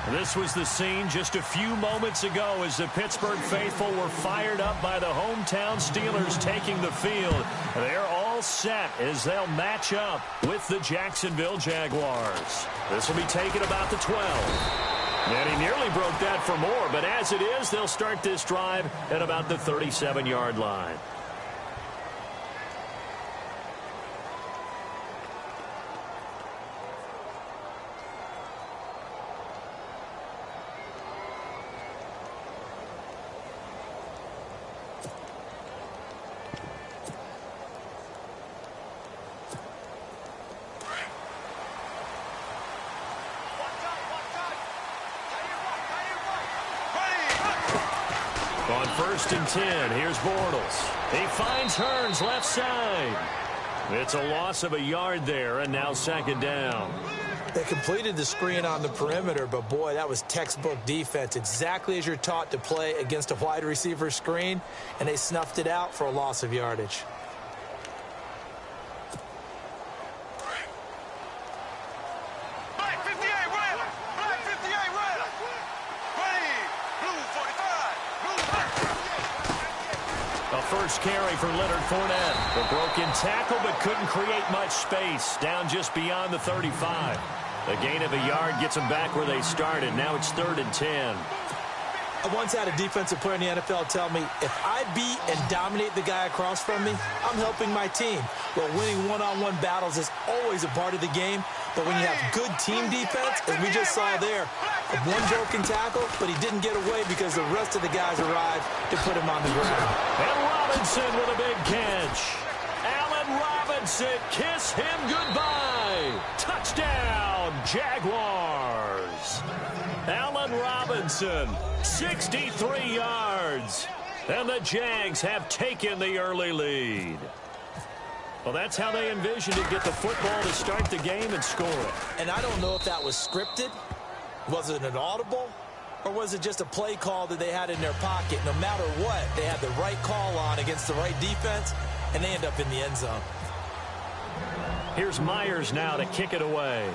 This was the scene just a few moments ago as the Pittsburgh faithful were fired up by the hometown Steelers taking the field. They're all set as they'll match up with the Jacksonville Jaguars. This will be taken about the 12. And he nearly broke that for more, but as it is, they'll start this drive at about the 37-yard line. On 1st and 10, here's Bortles. He finds Hearns left side. It's a loss of a yard there, and now 2nd down. They completed the screen on the perimeter, but boy, that was textbook defense, exactly as you're taught to play against a wide receiver screen, and they snuffed it out for a loss of yardage. First carry for Leonard Fournette. A broken tackle, but couldn't create much space. Down just beyond the 35. A gain of a yard gets them back where they started. Now it's 3rd and 10. I once had a defensive player in the NFL tell me, if I beat and dominate the guy across from me, I'm helping my team. Well, winning one-on-one battles is always a part of the game, but when you have good team defense, as we just saw there, one broken tackle, but he didn't get away because the rest of the guys arrived to put him on the ground. And Robinson with a big catch. Allen Robinson, kiss him goodbye. Touchdown, Jaguars. Allen Robinson, 63 yards. And the Jags have taken the early lead. Well, that's how they envisioned to get the football to start the game and score it. And I don't know if that was scripted. Was it an audible? Or was it just a play call that they had in their pocket? No matter what, they had the right call on against the right defense, and they end up in the end zone. Here's Myers now to kick it away.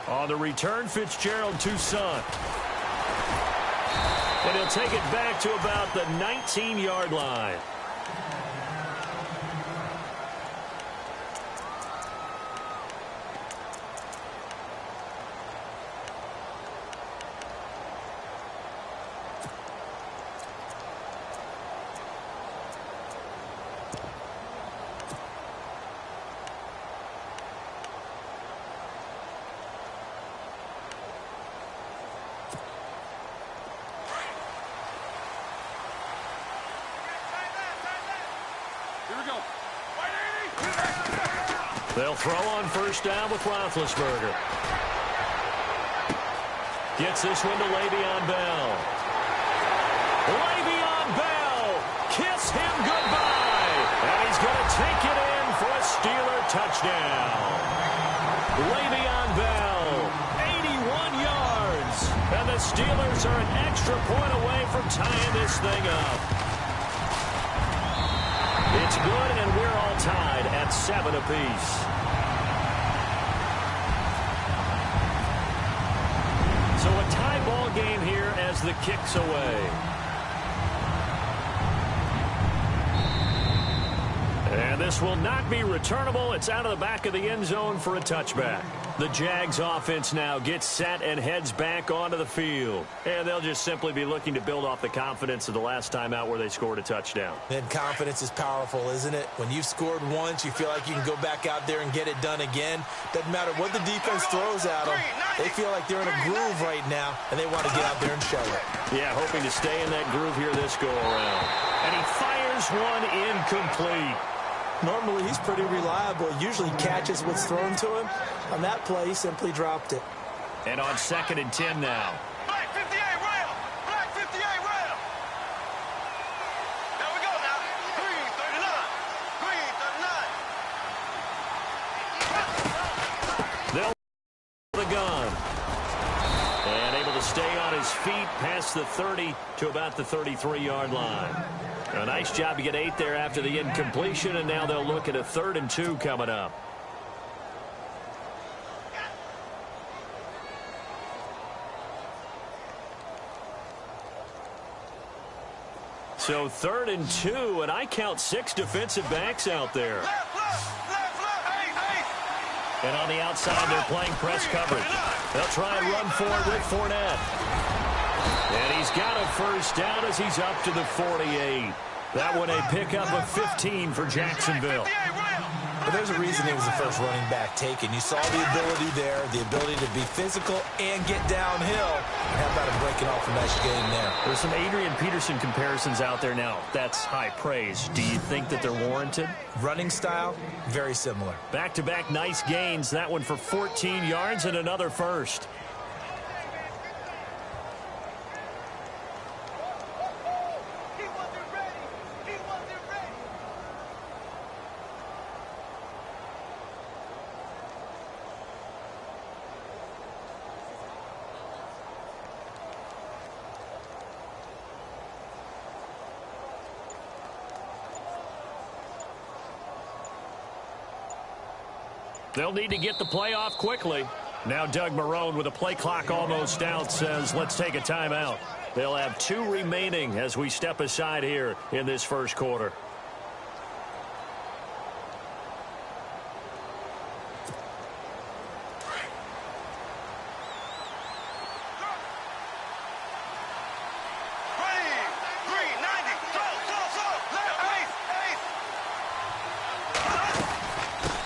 On the return, Fitzgerald Toussaint. And he'll take it back to about the 19-yard line. They'll throw on 1st down with Roethlisberger. Gets this one to Le'Veon Bell. Le'Veon Bell, kiss him goodbye. And he's going to take it in for a Steeler touchdown. Le'Veon Bell, 81 yards. And the Steelers are an extra point away from tying this thing up. It's good, and we're all tied at 7 apiece. So a tie ball game here as the kick's away. And this will not be returnable. It's out of the back of the end zone for a touchback. The Jags offense now gets set and heads back onto the field. And they'll just simply be looking to build off the confidence of the last time out where they scored a touchdown. And confidence is powerful, isn't it? When you've scored once, you feel like you can go back out there and get it done again. Doesn't matter what the defense throws at them. They feel like they're in a groove right now, and they want to get out there and show it. Yeah, hoping to stay in that groove here this go-around. And he fires one incomplete. Normally, he's pretty reliable. He usually catches what's thrown to him. On that play, he simply dropped it. And on 2nd and 10 now. Black 58 rail. Black 58 rail. There we go now. Green 39. Green 39. They'll the gun. And able to stay on his feet past the 30 to about the 33-yard line. A nice job to get 8 there after the incompletion, and now they'll look at a 3rd and 2 coming up. So 3rd and 2, and I count 6 defensive backs out there. And on the outside, they're playing press coverage. They'll try and run for it with Fournette. And he's got a first down as he's up to the 48. That one a pickup of 15 for Jacksonville. But there's a reason he was the first running back taken. You saw the ability there, the ability to be physical and get downhill. And how about him breaking off a nice game there? There's some Adrian Peterson comparisons out there now. That's high praise. Do you think that they're warranted? Running style, very similar. Back-to-back nice gains. That one for 14 yards and another first. They'll need to get the play off quickly. Now Doug Marrone, with a play clock almost out, says let's take a timeout. They'll have 2 remaining as we step aside here in this first quarter.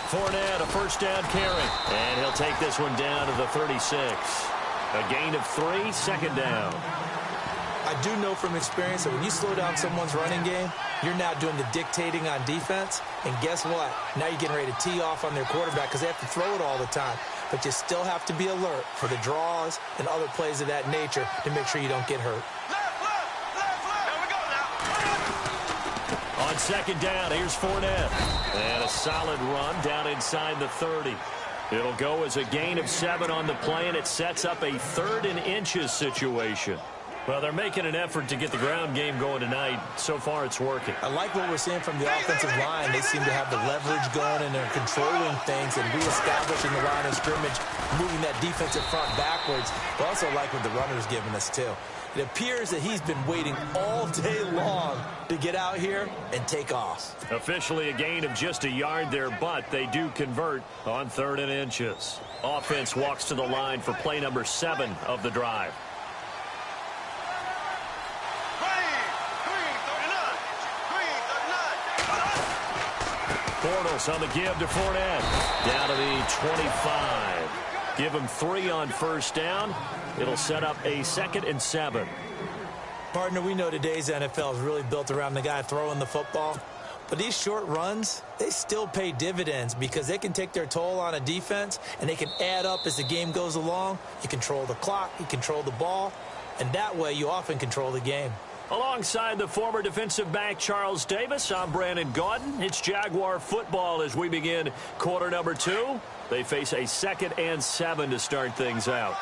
Fournette, a first down carry. And he'll take this one down to the 36. A gain of 3, 2nd down. I do know from experience that when you slow down someone's running game, you're now doing the dictating on defense. And guess what? Now you're getting ready to tee off on their quarterback because they have to throw it all the time. But you still have to be alert for the draws and other plays of that nature to make sure you don't get hurt. On 2nd down, here's Fournette. And a solid run down inside the 30. It'll go as a gain of 7 on the play, and it sets up a 3rd and inches situation. Well, they're making an effort to get the ground game going tonight. So far, it's working. I like what we're seeing from the offensive line. They seem to have the leverage going, and they're controlling things and reestablishing the line of scrimmage, moving that defensive front backwards. But also like what the runner's giving us, too. It appears that he's been waiting all day long to get out here and take off. Officially a gain of just a yard there, but they do convert on 3rd and inches. Offense walks to the line for play number 7 of the drive. Bortles on the give to Fournette. Down to the 25. Give him 3 on first down. It'll set up a 2nd and 7. Partner, we know today's NFL is really built around the guy throwing the football. But these short runs, they still pay dividends because they can take their toll on a defense and they can add up as the game goes along. You control the clock, you control the ball, and that way you often control the game. Alongside the former defensive back Charles Davis, I'm Brandon Gaudin. It's Jaguar football as we begin quarter number 2. They face a 2nd and 7 to start things out.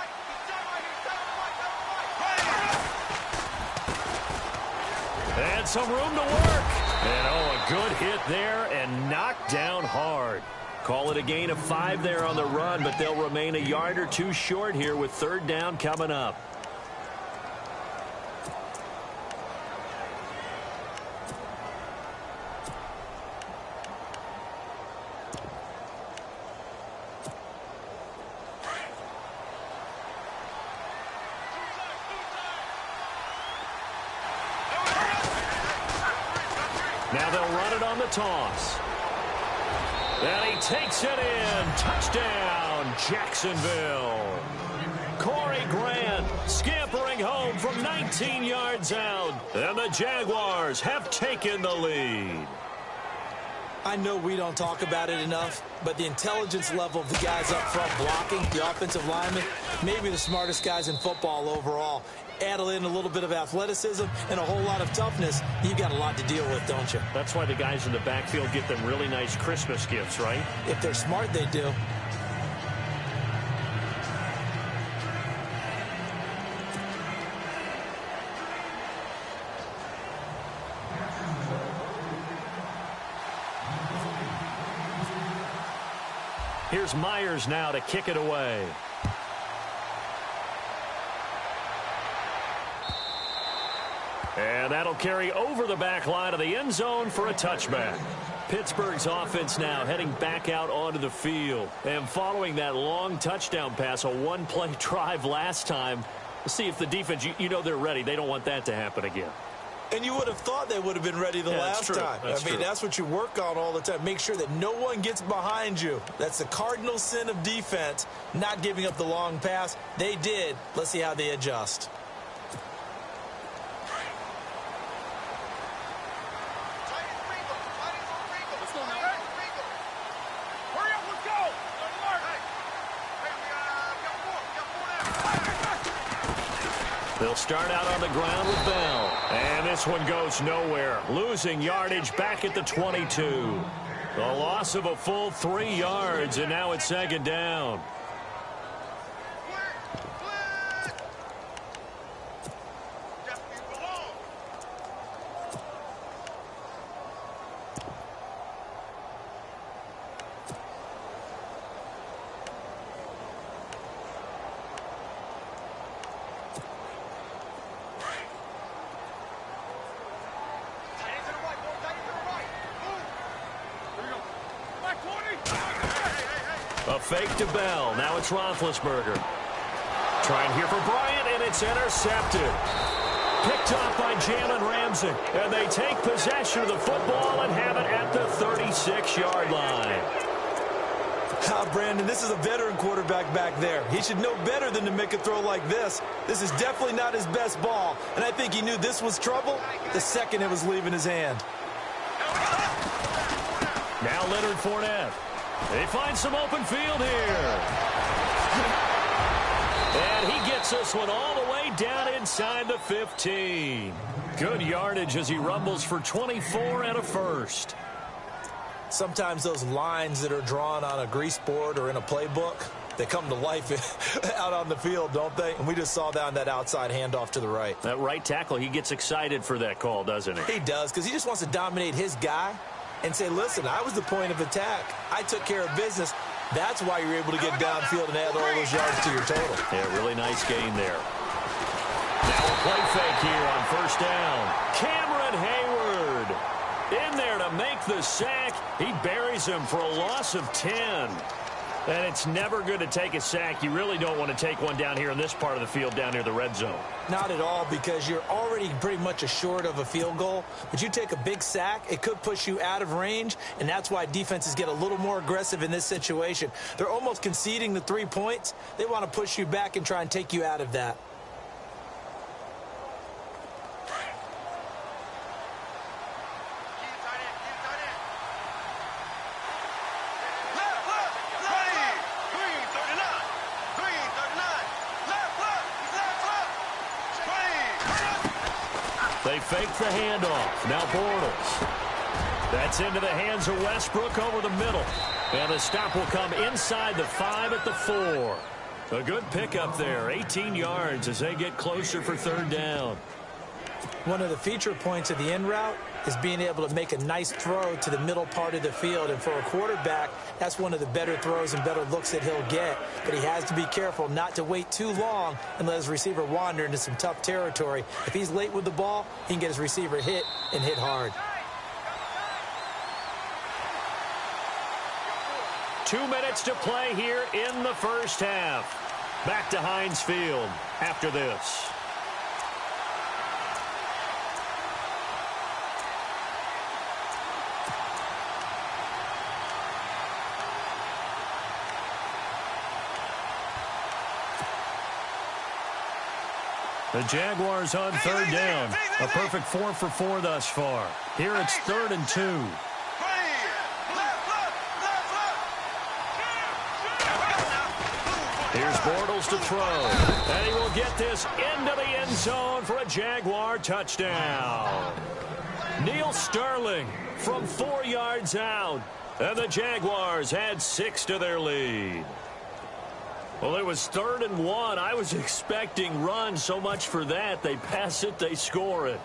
And some room to work. And a good hit there and knocked down hard. Call it a gain of 5 there on the run, but they'll remain a yard or 2 short here with 3rd down coming up. Now they'll run it on the toss. And he takes it in. Touchdown, Jacksonville. Corey Grant scampering home from 19 yards out. And the Jaguars have taken the lead. I know we don't talk about it enough, but the intelligence level of the guys up front blocking, the offensive linemen, maybe the smartest guys in football overall. Add in a little bit of athleticism and a whole lot of toughness, you've got a lot to deal with, don't you? That's why the guys in the backfield get them really nice Christmas gifts, right? If they're smart, they do. Here's Myers now to kick it away. And that'll carry over the back line of the end zone for a touchback. Pittsburgh's offense now heading back out onto the field. And following that long touchdown pass, a one-play drive last time, we'll see if the defense, you know they're ready. They don't want that to happen again. And you would have thought they would have been ready the last time. That's what you work on all the time. Make sure that no one gets behind you. That's the cardinal sin of defense, not giving up the long pass. They did. Let's see how they adjust. They'll start out on the ground with Bell. And this one goes nowhere. Losing yardage back at the 22. The loss of a full 3 yards, and now it's second down. A fake to Bell. Now it's Roethlisberger. Trying here for Bryant, and it's intercepted. Picked off by Jalen Ramsey. And they take possession of the football and have it at the 36-yard line. Brandon, this is a veteran quarterback back there. He should know better than to make a throw like this. This is definitely not his best ball. And I think he knew this was trouble the second it was leaving his hand. Now Leonard Fournette. They find some open field here. And he gets this one all the way down inside the 15. Good yardage as he rumbles for 24 and a first. Sometimes those lines that are drawn on a grease board or in a playbook, they come to life out on the field, don't they? And we just saw that on that outside handoff to the right. That right tackle, he gets excited for that call, doesn't he? He does, because he just wants to dominate his guy and say, listen, I was the point of attack. I took care of business. That's why you're able to get downfield and add all those yards to your total. Yeah, really nice gain there. Now a play fake here on first down. Cameron Hayward in there to make the sack. He buries him for a loss of 10. And it's never good to take a sack. You really don't want to take one down here in this part of the field down near the red zone. Not at all, because you're already pretty much assured of a field goal. But you take a big sack, it could push you out of range, and that's why defenses get a little more aggressive in this situation. They're almost conceding the 3 points. They want to push you back and try and take you out of that. They fake the handoff. Now Bortles. That's into the hands of Westbrook over the middle. And the stop will come inside the 5 at the 4. A good pickup there. 18 yards as they get closer for third down. One of the feature points of the in route is being able to make a nice throw to the middle part of the field. And for a quarterback, that's one of the better throws and better looks that he'll get. But he has to be careful not to wait too long and let his receiver wander into some tough territory. If he's late with the ball, he can get his receiver hit and hit hard. 2 minutes to play here in the first half. Back to Heinz Field after this. The Jaguars on third down. A perfect 4 for 4 thus far. Here it's 3rd and 2. Here's Bortles to throw. And he will get this into the end zone for a Jaguar touchdown. Neil Sterling from 4 yards out. And the Jaguars add 6 to their lead. Well, it was 3rd and 1. I was expecting runs, so much for that. They pass it, they score it.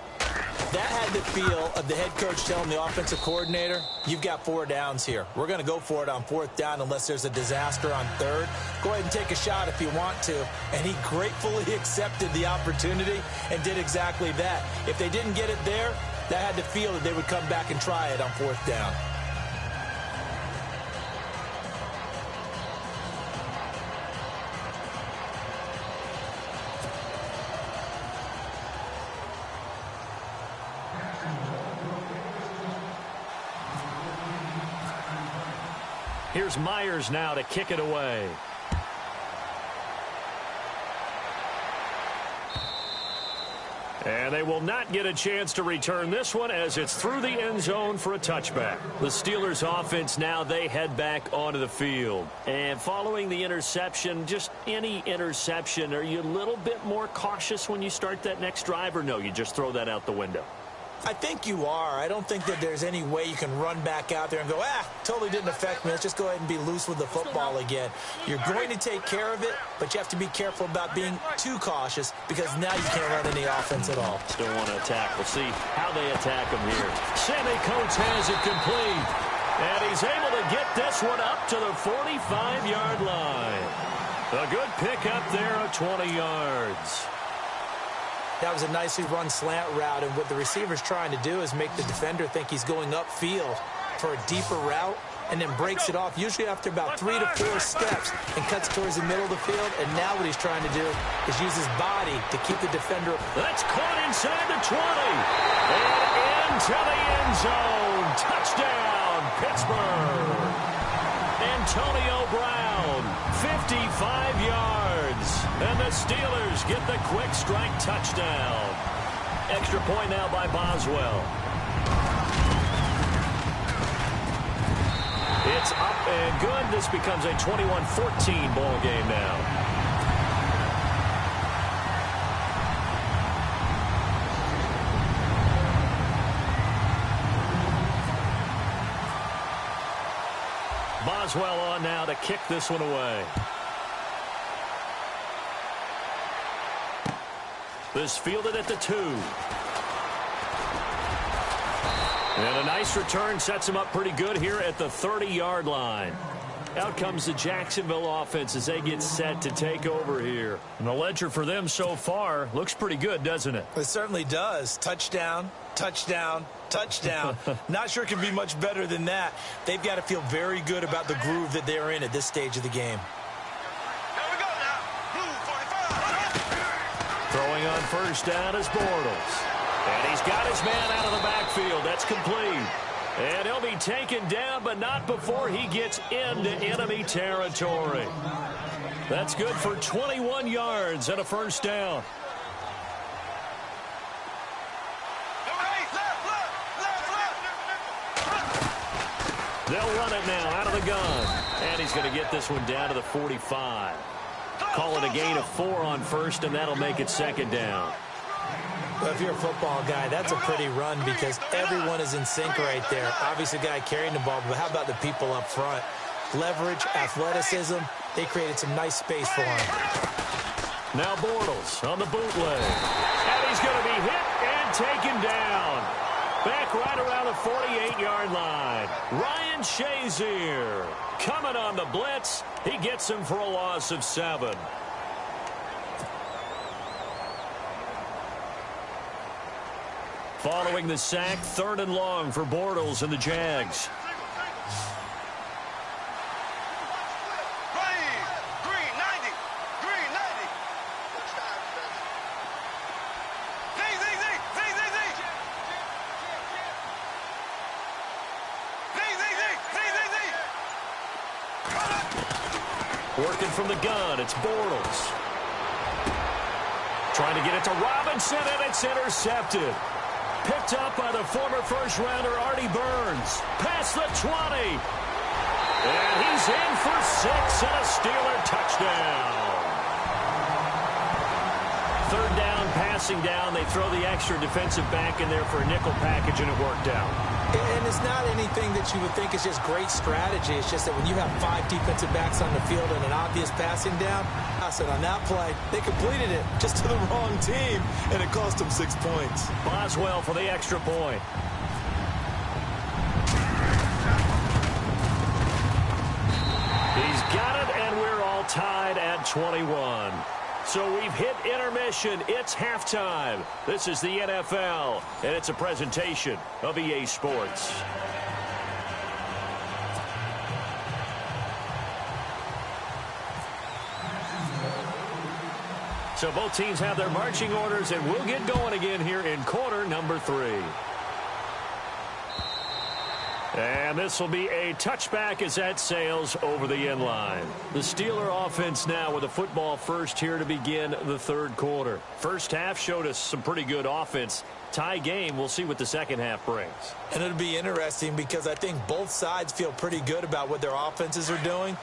That had the feel of the head coach telling the offensive coordinator, you've got 4 downs here. We're going to go for it on 4th down unless there's a disaster on 3rd. Go ahead and take a shot if you want to. And he gratefully accepted the opportunity and did exactly that. If they didn't get it there, that had the feel that they would come back and try it on 4th down. Here's Myers now to kick it away. And they will not get a chance to return this one as it's through the end zone for a touchback. The Steelers offense now, they head back onto the field. And following the interception, just any interception, are you a little bit more cautious when you start that next drive, or no, you just throw that out the window? I think you are. I don't think that there's any way you can run back out there and go, totally didn't affect me. Let's just go ahead and be loose with the football again. You're going to take care of it, but you have to be careful about being too cautious because now you can't run any offense at all. Still want to attack. We'll see how they attack him here. Sammy Coates has it complete. And he's able to get this one up to the 45-yard line. A good pickup there of 20 yards. That was a nicely run slant route, and what the receiver's trying to do is make the defender think he's going upfield for a deeper route and then breaks it off, usually after about 3 to 4 steps, and cuts towards the middle of the field. And now what he's trying to do is use his body to keep the defender. That's caught inside the 20. And into the end zone. Touchdown, Pittsburgh. Antonio Brown, 55 yards. And the Steelers get the quick strike touchdown. Extra point now by Boswell. It's up and good. This becomes a 21-14 ball game now. Boswell on now to kick this one away. This fielded at the 2. And a nice return sets him up pretty good here at the 30-yard line. Out comes the Jacksonville offense as they get set to take over here. And the ledger for them so far looks pretty good, doesn't it? It certainly does. Touchdown, touchdown, touchdown. Not sure it can be much better than that. They've got to feel very good about the groove that they're in at this stage of the game. Throwing on first down is Bortles. And he's got his man out of the backfield. That's complete. And he'll be taken down, but not before he gets into enemy territory. That's good for 21 yards and a first down. They'll run it now out of the gun. And he's going to get this one down to the 45. Call it a gain of 4 on first, and that'll make it second down. Well, if you're a football guy, that's a pretty run because everyone is in sync right there. Obviously, the guy carrying the ball, but how about the people up front? Leverage, athleticism, they created some nice space for him. Now Bortles on the bootleg. And he's going to be hit and taken down. Back right around the 48-yard line. Ryan Shazier coming on the blitz. He gets him for a loss of 7. Following the sack, 3rd and long for Bortles and the Jags. Green 90. Working from the gun, it's Bortles. Trying to get it to Robinson, and it's intercepted. Picked up by the former first-rounder Artie Burns. Past the 20. And he's in for 6 and a Steeler touchdown. third down, passing down. They throw the extra defensive back in there for a nickel package, and it worked out. And it's not anything that you would think is just great strategy. It's just that when you have 5 defensive backs on the field and an obvious passing down, I said on that play, they completed it just to the wrong team, and it cost them 6 points. Boswell for the extra point. He's got it, and we're all tied at 21. So we've hit intermission. It's halftime. This is the NFL, and it's a presentation of EA Sports. So both teams have their marching orders, and we'll get going again here in quarter number 3. And this will be a touchback as that sails over the end line. The Steeler offense now with a football first here to begin the third quarter. First half showed us some pretty good offense. Tie game, we'll see what the second half brings. And it'll be interesting because I think both sides feel pretty good about what their offenses are doing.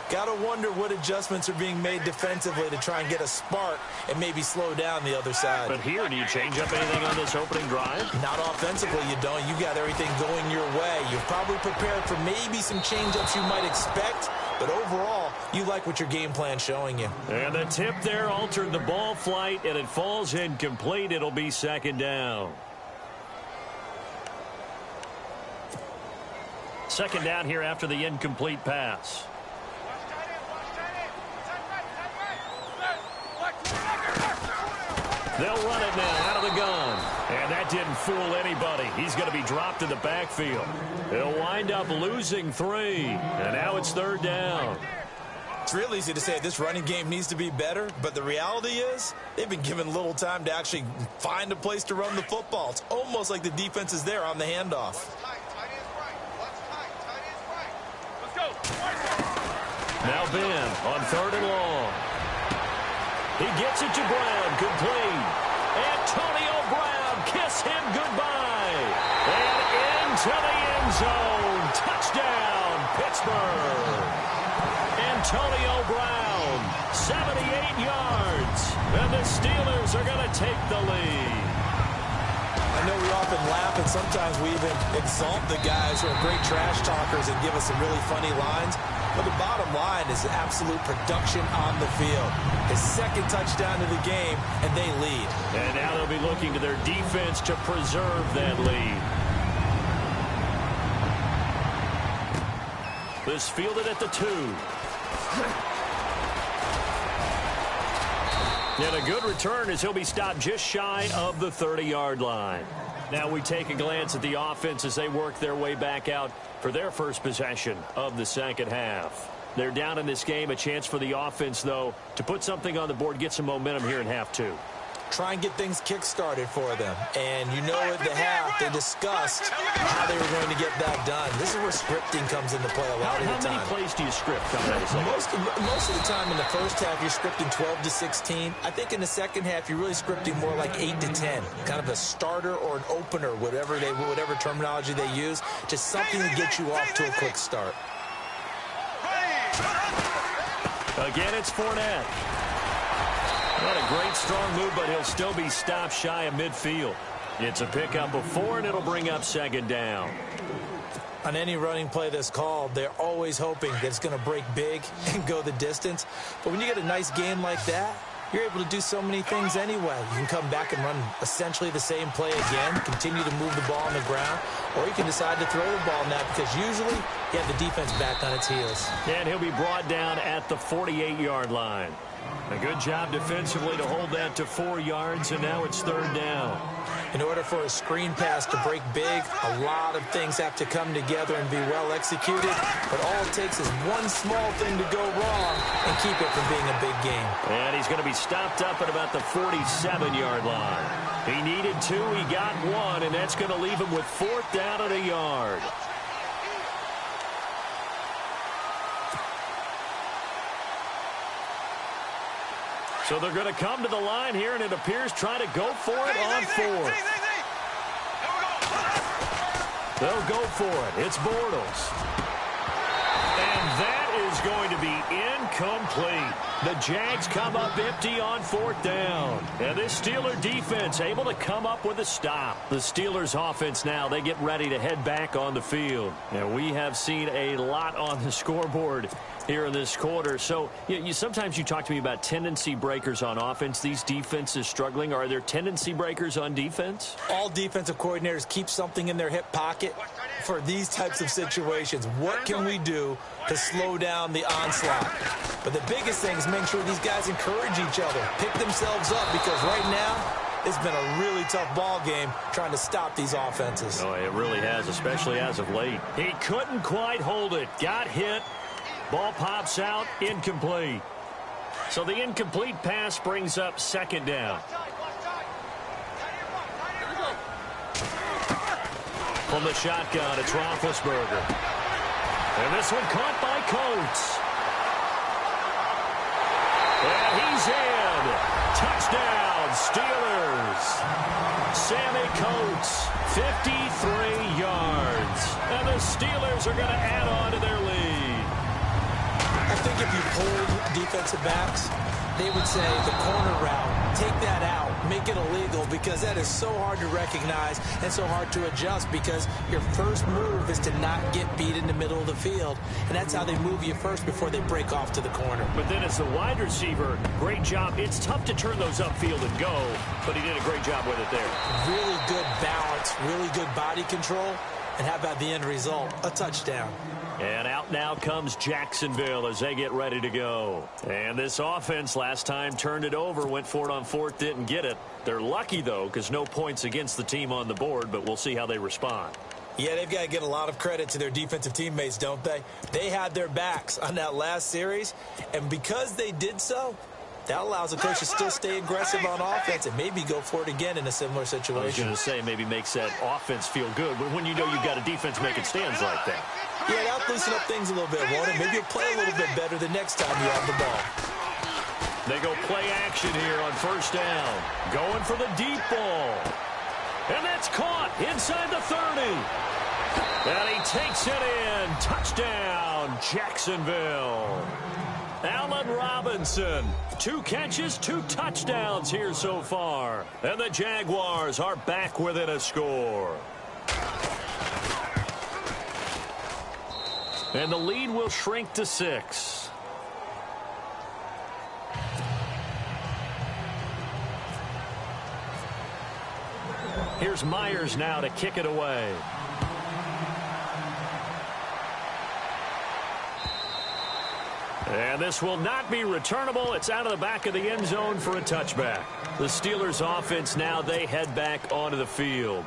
Got to wonder what adjustments are being made defensively to try and get a spark and maybe slow down the other side. But here, do you change up anything on this opening drive? Not offensively, you don't. You got everything going your way. You're probably prepared for maybe some change-ups you might expect, but overall, you like what your game plan's showing you. And the tip there altered the ball flight, and it falls incomplete. It'll be second down. Second down here after the incomplete pass. They'll run it now out of the gun. And that didn't fool anybody. He's going to be dropped in the backfield. He'll wind up losing 3. And now it's third down. It's real easy to say this running game needs to be better, but the reality is they've been given little time to actually find a place to run the football. It's almost like the defense is there on the handoff. Now Ben on third and long. He gets it to Brown, complete. Antonio Brown, kiss him goodbye. And into the end zone. Touchdown, Pittsburgh. Antonio Brown, 78 yards. And the Steelers are going to take the lead. I know we often laugh, and sometimes we even exalt the guys who are great trash talkers and give us some really funny lines. But the bottom line is absolute production on the field. His second touchdown of the game, and they lead. And now they'll be looking to their defense to preserve that lead. This fielded at the 2. And a good return as he'll be stopped just shy of the 30-yard line. Now we take a glance at the offense as they work their way back out for their first possession of the second half. They're down in this game. A chance for the offense, though, to put something on the board, get some momentum here in half 2. Try and get things kick-started for them. And you know at the half, they discussed how they were going to get that done. This is where scripting comes into play a lot of the time. How many plays do you script coming out of the Most of the time in the first half, you're scripting 12 to 16. I think in the second half, you're really scripting more like 8 to 10. Kind of a starter or an opener, whatever terminology they use. Just something to get you off to a quick start. Again, it's Fournette. Not a great strong move, but he'll still be stopped shy of midfield. It's a pickup of 4, and it'll bring up second down. On any running play that's called, they're always hoping that it's going to break big and go the distance. But when you get a nice game like that, you're able to do so many things anyway. You can come back and run essentially the same play again, continue to move the ball on the ground, or you can decide to throw the ball now because usually you have the defense back on its heels. And he'll be brought down at the 48-yard line. A good job defensively to hold that to 4 yards, and now it's third down. In order for a screen pass to break big, a lot of things have to come together and be well executed. But all it takes is one small thing to go wrong and keep it from being a big game. And he's going to be stopped up at about the 47-yard line. He needed 2, he got 1, and that's going to leave him with 4th down at a yard. So they're going to come to the line here, and it appears trying to go for it on 4th. They'll go for it. It's Bortles. And that is going to be incomplete. The Jags come up empty on 4th down. And this Steeler defense able to come up with a stop. The Steelers offense now, they get ready to head back on the field. And we have seen a lot on the scoreboard here in this quarter. So sometimes you talk to me about tendency breakers on offense. These defenses struggling. Are there tendency breakers on defense? All defensive coordinators keep something in their hip pocket for these types of situations. What can we do to slow down the onslaught? But the biggest thing is make sure these guys encourage each other, pick themselves up, because right now it's been a really tough ball game trying to stop these offenses. Oh, it really has, especially as of late. He couldn't quite hold it. Got hit. Ball pops out, incomplete. So the incomplete pass brings up 2nd down. From the shotgun, it's Roethlisberger. And this one caught by Coates. And he's in. Touchdown, Steelers. Sammy Coates, 53 yards. And the Steelers are going to add on to their lead. I think if you pulled defensive backs, they would say the corner route, take that out, make it illegal, because that is so hard to recognize and so hard to adjust, because your first move is to not get beat in the middle of the field. And that's how they move you first before they break off to the corner. But then as the wide receiver, great job. It's tough to turn those upfield and go, but he did a great job with it there. Really good balance, really good body control. And how about the end result? A touchdown. And out now comes Jacksonville as they get ready to go. And this offense last time turned it over, went for it on 4th, didn't get it. They're lucky, though, because no points against the team on the board, but we'll see how they respond. Yeah, they've got to get a lot of credit to their defensive teammates, don't they? They had their backs on that last series, and because they did so, that allows the coach to still stay aggressive on offense and maybe go for it again in a similar situation. I was going to say maybe makes that offense feel good, but when you know you've got a defense making stands like that. Yeah, that'll loosen up things a little bit, won't it? Maybe you'll play a little bit better the next time you have the ball. They go play action here on 1st down. Going for the deep ball. And that's caught inside the 30. And he takes it in. Touchdown, Jacksonville. Allen Robinson, 2 catches, 2 touchdowns here so far. And the Jaguars are back within a score. And the lead will shrink to 6. Here's Myers now to kick it away. And this will not be returnable. It's out of the back of the end zone for a touchback. The Steelers offense now, they head back onto the field.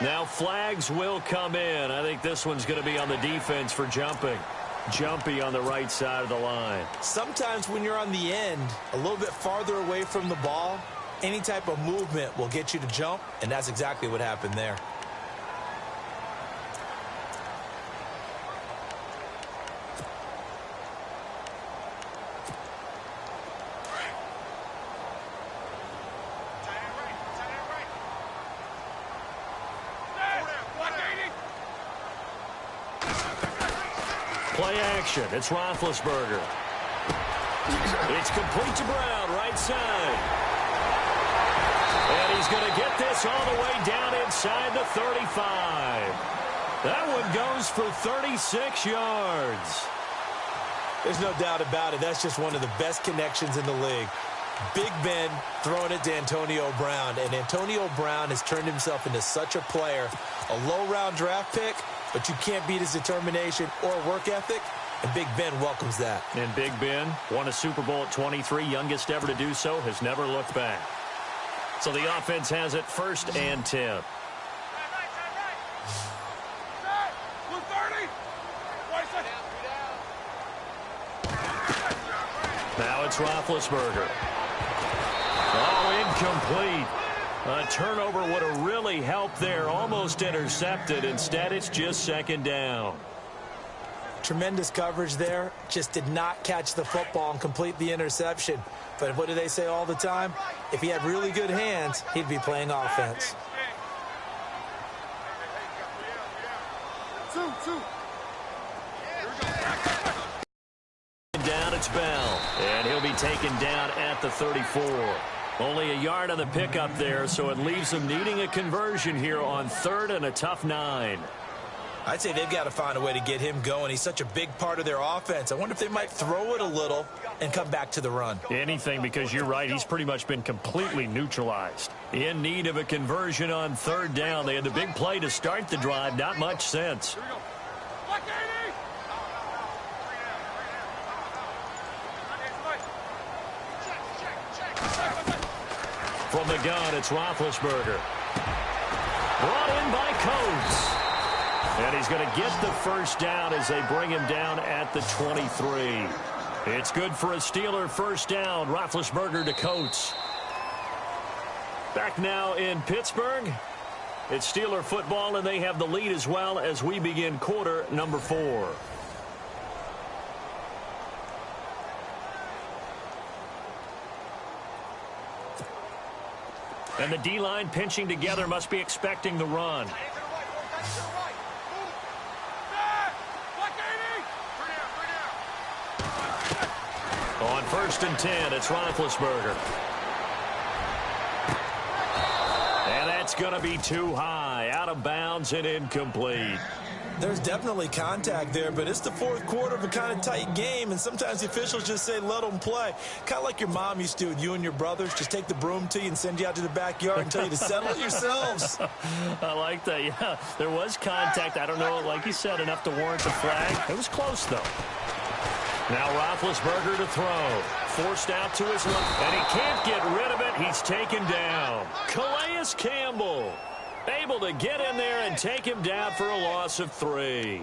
Now flags will come in. I think this one's going to be on the defense for jumping. Jumpy on the right side of the line. Sometimes when you're on the end, a little bit farther away from the ball, any type of movement will get you to jump, and that's exactly what happened there. Play action. It's Roethlisberger. It's complete to Brown, right side. And he's going to get this all the way down inside the 35. That one goes for 36 yards. There's no doubt about it. That's just one of the best connections in the league. Big Ben throwing it to Antonio Brown. And Antonio Brown has turned himself into such a player. A low-round draft pick, but you can't beat his determination or work ethic. And Big Ben welcomes that. And Big Ben won a Super Bowl at 23, youngest ever to do so, has never looked back. So the offense has it 1st and 10. Now it's Roethlisberger. Oh, incomplete. A turnover would have really helped there. Almost intercepted. Instead, it's just 2nd down. Tremendous coverage there. Just did not catch the football and complete the interception. But what do they say all the time? If he had really good hands, he'd be playing offense. Down it's Bell, and he'll be taken down at the 34. Only a yard on the pickup there, so it leaves them needing a conversion here on 3rd and a tough 9. I'd say they've got to find a way to get him going. He's such a big part of their offense. I wonder if they might throw it a little and come back to the run. Anything, because you're right, he's pretty much been completely neutralized. In need of a conversion on 3rd down. They had the big play to start the drive. Not much sense. From the gun, it's Roethlisberger. Brought in by Coates. And he's going to get the 1st down as they bring him down at the 23. It's good for a Steeler 1st down. Roethlisberger to Coates. Back now in Pittsburgh. It's Steeler football, and they have the lead as well as we begin quarter number 4. And the D-line pinching together, must be expecting the run. On 1st and 10, it's Roethlisberger. And that's going to be too high, out of bounds and incomplete. There's definitely contact there, but it's the 4th quarter of a kind of tight game, and sometimes the officials just say let them play. Kind of like your mom used to with you and your brothers. Just take the broom to you and send you out to the backyard and tell you to settle it yourselves. I like that, yeah. There was contact. I don't know, like you said, enough to warrant the flag. It was close, though. Now Roethlisberger to throw. Forced out to his left, and he can't get rid of it. He's taken down. Calais Campbell able to get in there and take him down for a loss of 3.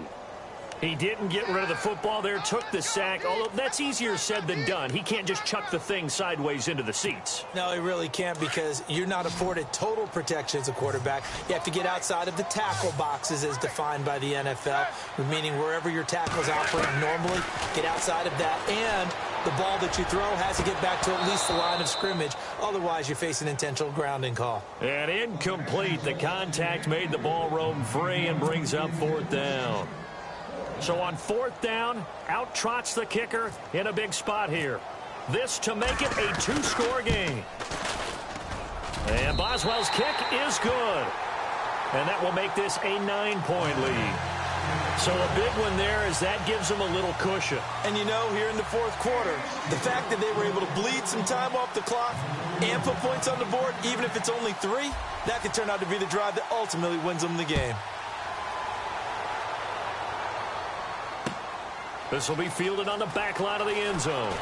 He didn't get rid of the football there, took the sack, although that's easier said than done. He can't just chuck the thing sideways into the seats. No, he really can't, because you're not afforded total protection as a quarterback. You have to get outside of the tackle boxes as defined by the NFL, meaning wherever your tackles operate normally, get outside of that, and the ball that you throw has to get back to at least the line of scrimmage. Otherwise, you face an intentional grounding call. And incomplete. The contact made the ball roam free and brings up 4th down. So on 4th down, out trots the kicker in a big spot here. This to make it a 2-score game. And Boswell's kick is good. And that will make this a 9-point lead. So a big one there, as that gives them a little cushion. And you know, here in the 4th quarter, the fact that they were able to bleed some time off the clock and put points on the board, even if it's only 3, that could turn out to be the drive that ultimately wins them the game. This will be fielded on the back line of the end zone.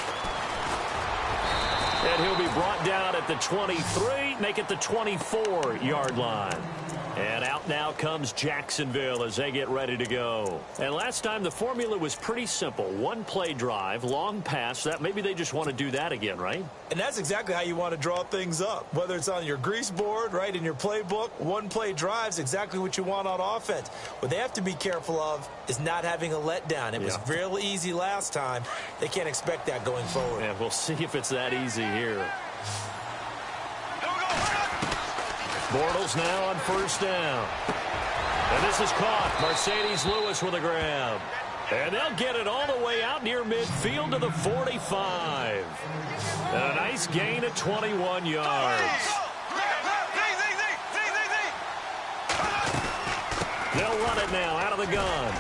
And he'll be brought down at the 23, make it the 24-yard line. And out now comes Jacksonville as they get ready to go. And last time the formula was pretty simple. 1-play drive, long pass. That maybe they just want to do that again, right? And that's exactly how you want to draw things up. Whether it's on your grease board, right, in your playbook, 1-play drive's exactly what you want on offense. What they have to be careful of is not having a letdown. It was real easy last time. They can't expect that going forward. And we'll see if it's that easy here. Bortles now on 1st down. And this is caught. Mercedes Lewis with a grab. And they'll get it all the way out near midfield to the 45. And a nice gain of 21 yards. They'll run it now out of the gun.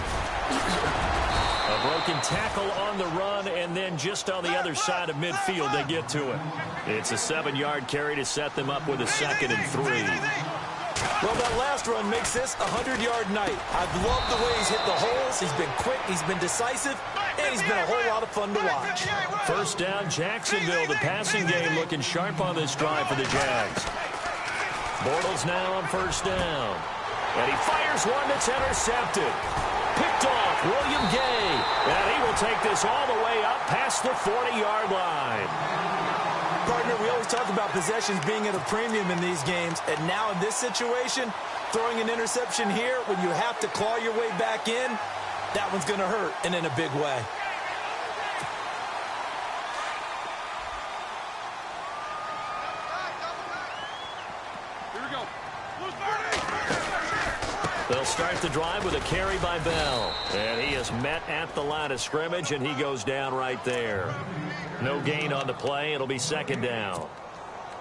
A broken tackle on the run, and then just on the other side of midfield, they get to it. It's a 7-yard carry to set them up with a 2nd and 3. Well, that last run makes this a 100-yard night. I've loved the way he's hit the holes. He's been quick, he's been decisive, and he's been a whole lot of fun to watch. 1st down, Jacksonville. The passing game looking sharp on this drive for the Jags. Bortles now on first down. And he fires one that's intercepted. Picked off William Gay. And he will take this all the way up past the 40-yard line. Partner, we always talk about possessions being at a premium in these games. And now in this situation, throwing an interception here when you have to claw your way back in, that one's going to hurt, and in a big way. They'll start the drive with a carry by Bell. And he is met at the line of scrimmage, and he goes down right there. No gain on the play. It'll be second down.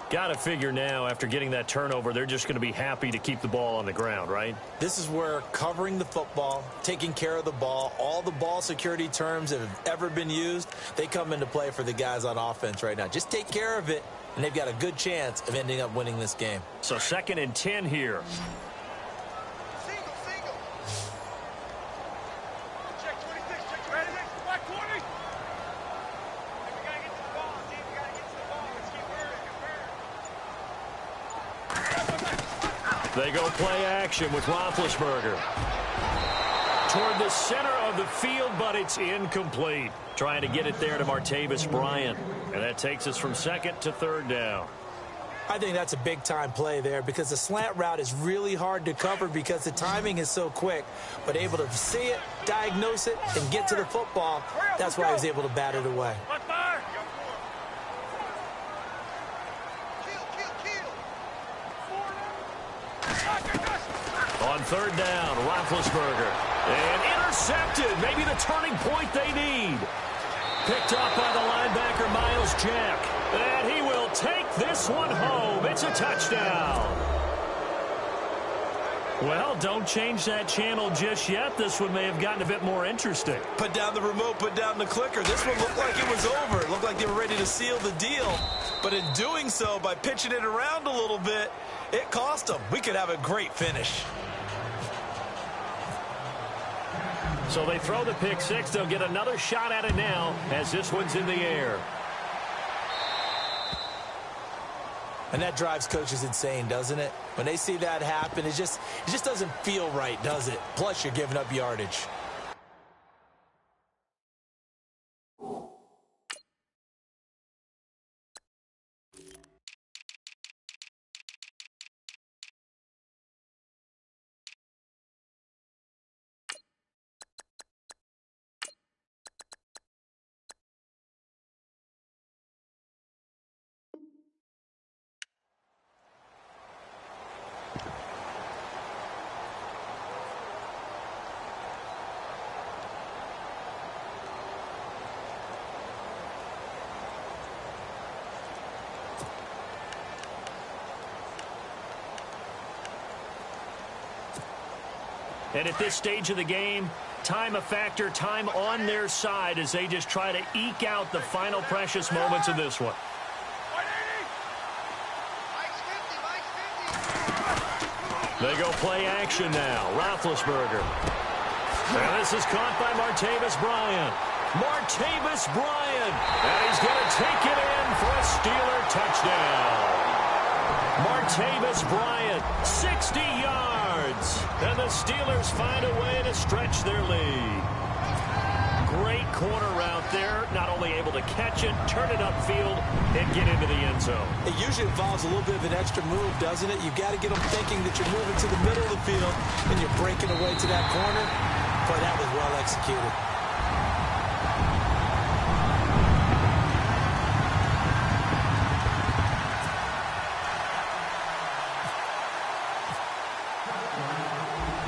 Got to figure now, after getting that turnover, they're just going to be happy to keep the ball on the ground, right? This is where covering the football, taking care of the ball, all the ball security terms that have ever been used, they come into play for the guys on offense right now. Just take care of it, and they've got a good chance of ending up winning this game. So 2nd and 10 here. They go play action with Roethlisberger. Toward the center of the field, but it's incomplete. Trying to get it there to Martavis Bryant. And that takes us from 2nd to 3rd down. I think that's a big-time play there because the slant route is really hard to cover because the timing is so quick. But able to see it, diagnose it, and get to the football, that's why he was able to bat it away. On 3rd down, Roethlisberger. And intercepted. Maybe the turning point they need. Picked up by the linebacker, Miles Jack. And he will take this one home. It's a touchdown. Well, don't change that channel just yet. This one may have gotten a bit more interesting. Put down the remote, put down the clicker. This one looked like it was over. It looked like they were ready to seal the deal. But in doing so, by pitching it around a little bit, it cost them. We could have a great finish. So they throw the pick six. They'll get another shot at it now as this one's in the air. And that drives coaches insane, doesn't it? When they see that happen, it just doesn't feel right, does it? Plus, you're giving up yardage. And at this stage of the game, time a factor, time on their side as they just try to eke out the final precious moments of this one. They go play action now. Roethlisberger. And this is caught by Martavis Bryant. Martavis Bryant. And he's going to take it in for a Steeler touchdown. Martavis Bryant, 60 yards. And the Steelers find a way to stretch their lead. Great corner route there. Not only able to catch it, turn it upfield, and get into the end zone. It usually involves a little bit of an extra move, doesn't it? You've got to get them thinking that you're moving to the middle of the field and you're breaking away to that corner. But that was well executed.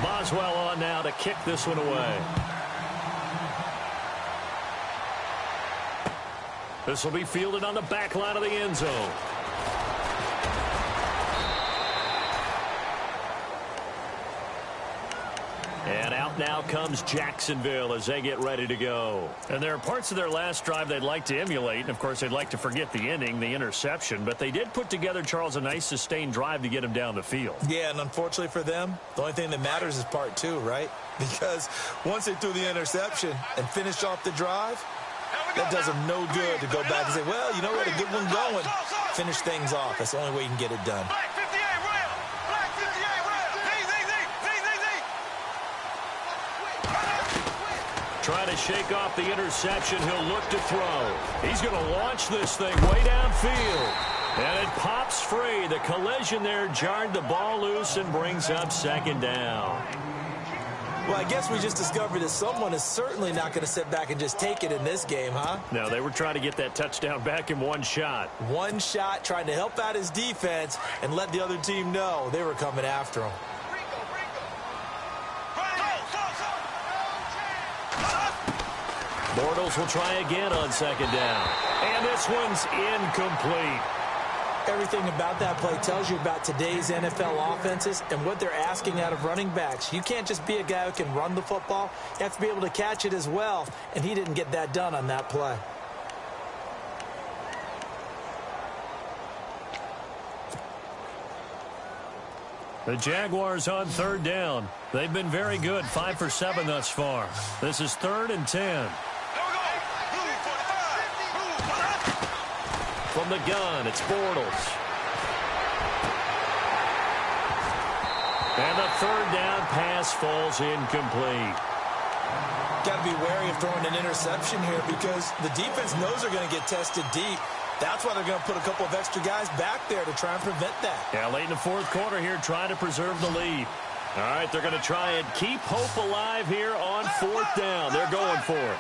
Boswell on now to kick this one away. This will be fielded on the back line of the end zone. And out now comes Jacksonville as they get ready to go. And there are parts of their last drive they'd like to emulate. And, of course, they'd like to forget the ending, the interception. But they did put together, Charles, a nice sustained drive to get them down the field. Yeah, and unfortunately for them, the only thing that matters is part two, right? Because once they threw the interception and finished off the drive, that does them no good to go back and say, well, you know what, a good one going. Finish things off. That's the only way you can get it done. trying to shake off the interception. He'll look to throw. He's going to launch this thing way downfield. And it pops free. The collision there jarred the ball loose and brings up second down. Well, I guess we just discovered that someone is certainly not going to sit back and just take it in this game, huh? No, they were trying to get that touchdown back in one shot. One shot, trying to help out his defense and let the other team know they were coming after him. Bortles will try again on second down. And this one's incomplete. Everything about that play tells you about today's NFL offenses and what they're asking out of running backs. You can't just be a guy who can run the football. You have to be able to catch it as well, and he didn't get that done on that play. The Jaguars on third down. They've been very good, 5 for 7 thus far. This is 3rd and 10. From the gun, it's Bortles. And the third down pass falls incomplete. Got to be wary of throwing an interception here because the defense knows they're going to get tested deep. That's why they're going to put a couple of extra guys back there to try and prevent that. Yeah, late in the fourth quarter here, trying to preserve the lead. All right, they're going to try and keep hope alive here on fourth down. They're going for it.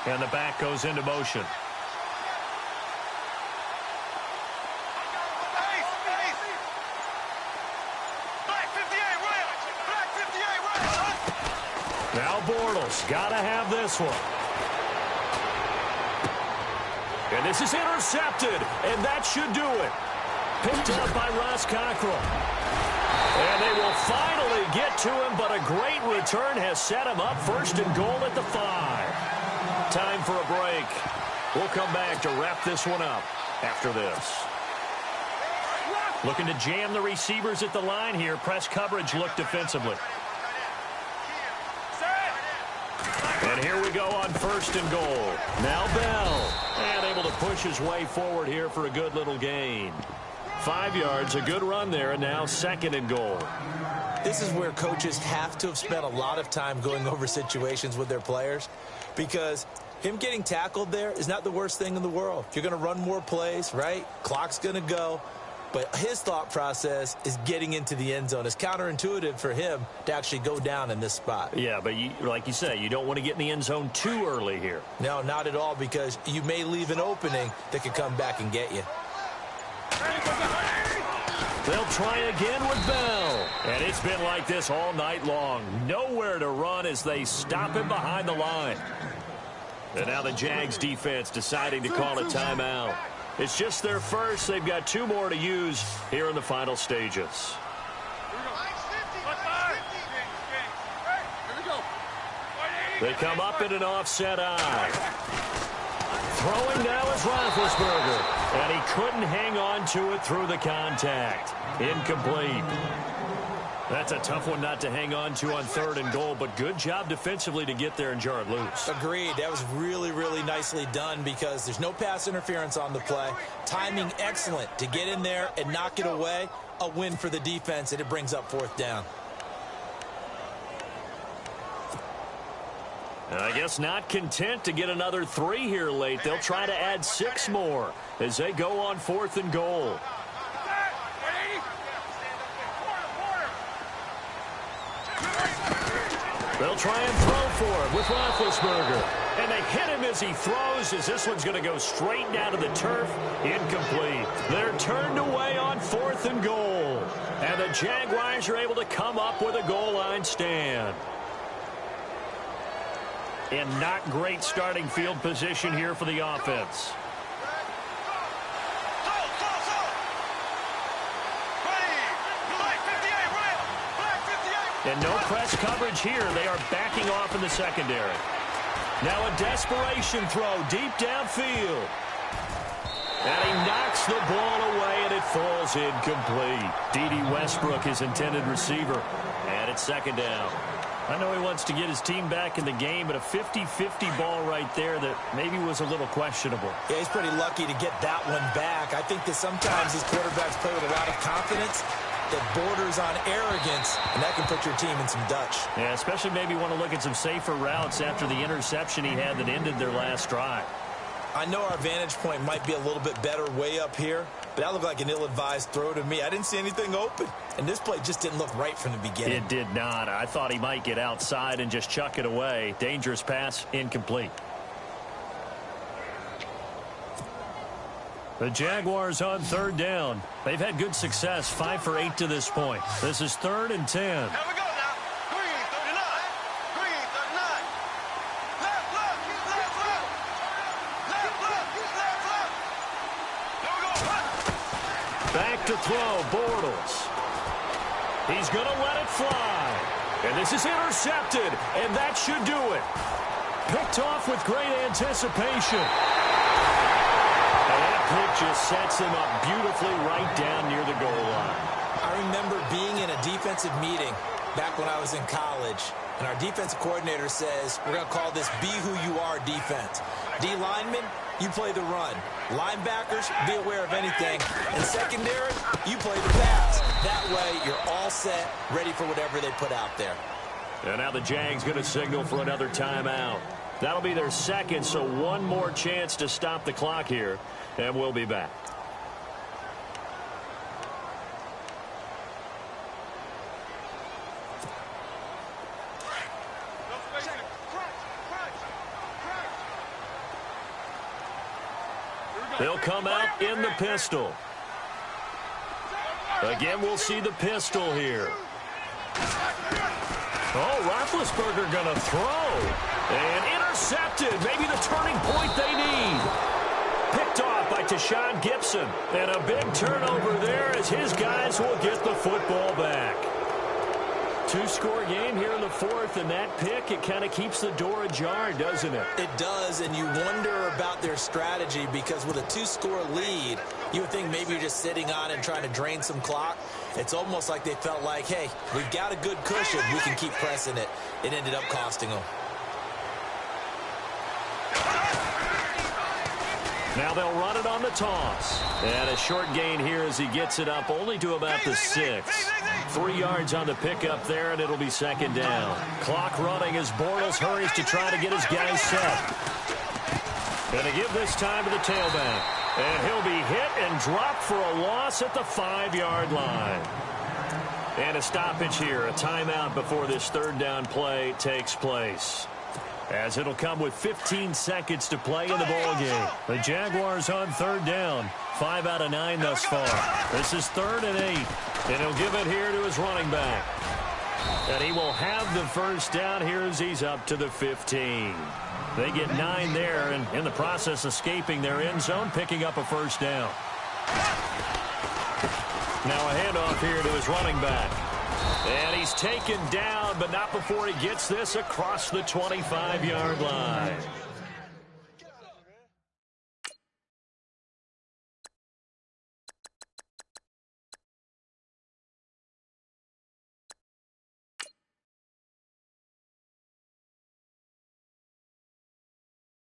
And the back goes into motion. Now Bortles, got to have this one. And this is intercepted, and that should do it. Picked up by Ross Cockrell. And they will finally get to him, but a great return has set him up 1st and goal at the 5. Time for a break. We'll come back to wrap this one up after this. Looking to jam the receivers at the line here. Press coverage look defensively. And here we go on 1st and goal. Now Bell. And able to push his way forward here for a good little gain. 5 yards, a good run there, and now 2nd and goal. This is where coaches have to have spent a lot of time going over situations with their players because him getting tackled there is not the worst thing in the world. You're going to run more plays, right? Clock's going to go. But his thought process is getting into the end zone. It's counterintuitive for him to actually go down in this spot. Yeah, but like you say, you don't want to get in the end zone too early here. No, not at all, because you may leave an opening that could come back and get you. They'll try again with Bell. And it's been like this all night long. Nowhere to run as they stop him behind the line. And now the Jags defense deciding to call a timeout. It's just their first. They've got 2 more to use here in the final stages. They come up in an offset eye. Throwing now is Roethlisberger. And he couldn't hang on to it through the contact. Incomplete. That's a tough one not to hang on to on 3rd and goal, but good job defensively to get there and jar it loose. Agreed. That was really, really nicely done because there's no pass interference on the play. Timing excellent to get in there and knock it away. A win for the defense, and it brings up 4th down. And I guess not content to get another 3 here late. They'll try to add 6 more as they go on 4th and goal. They'll try and throw for it with Roethlisberger. And they hit him as he throws, as this one's going to go straight down to the turf. Incomplete. They're turned away on 4th and goal. And the Jaguars are able to come up with a goal line stand. And not great starting field position here for the offense. And no press coverage here. They are backing off in the secondary. Now a desperation throw deep downfield. And he knocks the ball away, and it falls incomplete. D.D. Westbrook, his intended receiver. And it's 2nd down. I know he wants to get his team back in the game, but a 50-50 ball right there that maybe was a little questionable. Yeah, he's pretty lucky to get that one back. I think that sometimes these quarterbacks play with a lot of confidence, that borders on arrogance, and that can put your team in some Dutch. Yeah, especially maybe want to look at some safer routes after the interception he had that ended their last drive. I know our vantage point might be a little bit better way up here, but that looked like an ill-advised throw to me. I didn't see anything open, and this play just didn't look right from the beginning. It did not. I thought he might get outside and just chuck it away. Dangerous pass, incomplete. The Jaguars on third down. They've had good success, 5 for 8 to this point. This is 3rd and 10. Here we go now. Green 39. Green 39. Left, left, left, left. Left, left, left, left. Here we go. Back to throw, Bortles. He's going to let it fly. And this is intercepted, and that should do it. Picked off with great anticipation. And that pick just sets him up beautifully right down near the goal line. I remember being in a defensive meeting back when I was in college, and our defensive coordinator says, we're going to call this be who you are defense. D linemen, you play the run. Linebackers, be aware of anything. And secondary, you play the pass. That way, you're all set, ready for whatever they put out there. And now the Jags going to signal for another timeout. That'll be their second, so one more chance to stop the clock here, and we'll be back. They'll come out in the pistol. Again, we'll see the pistol here. Oh, Roethlisberger going to throw. And intercepted. Maybe the turning point they need. Picked off by Tashawn Gibson. And a big turnover there as his guys will get the football back. Two-score game here in the fourth, and that pick, it kind of keeps the door ajar, doesn't it? It does, and you wonder about their strategy because with a two-score lead, you would think maybe you're just sitting on and trying to drain some clock. It's almost like they felt like, hey, we've got a good cushion. We can keep pressing it. It ended up costing them. Now they'll run it on the toss. And a short gain here as he gets it up only to about the 6. 3 yards on the pickup there, and it'll be second down. Clock running as Bortles hurries to try to get his guys set. Going to give this time to the tailback. And he'll be hit and dropped for a loss at the 5-yard line. And a stoppage here, a timeout before this third down play takes place. As it'll come with 15 seconds to play in the ball game. The Jaguars on third down. 5 out of 9 thus far. This is 3rd and 8. And he'll give it here to his running back. And he will have the first down here as he's up to the 15. They get 9 there, and in the process escaping their end zone, picking up a first down. Now a handoff here to his running back. And he's taken down, but not before he gets this across the 25-yard line.